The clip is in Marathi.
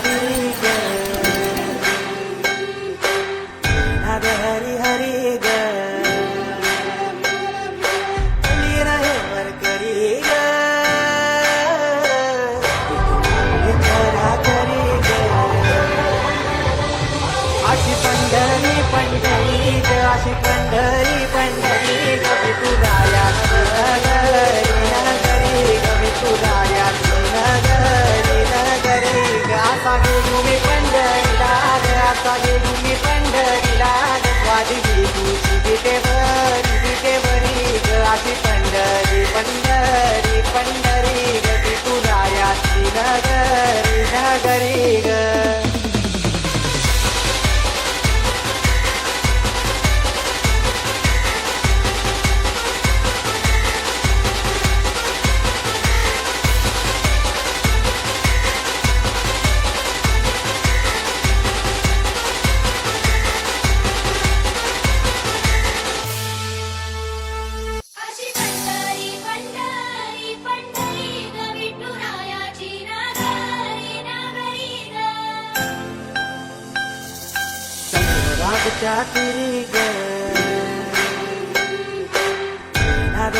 तिरी ग नाद हरी हरी ग मंदिर आहे वरकरी ग विठ्ठला करी ग अशी पंढरी पंढरी ग अशी पंढरी पंढरी ग विठुराया नगरी नगरी ग विठुराया नगरी नगरी ग असा गेलो मी पंढरीला ग असा गेलो मी पंढरीला ग वाजली तुझी विटेवरी ग अशी पंढरी पंढरी पंढरी ग विठुराया नगरी नगरी ग अशी पंढरी पंढरी पंढरी ग विठुरायाची नगरी नगरी ग चंद्रभागच्या तिरी ग नाद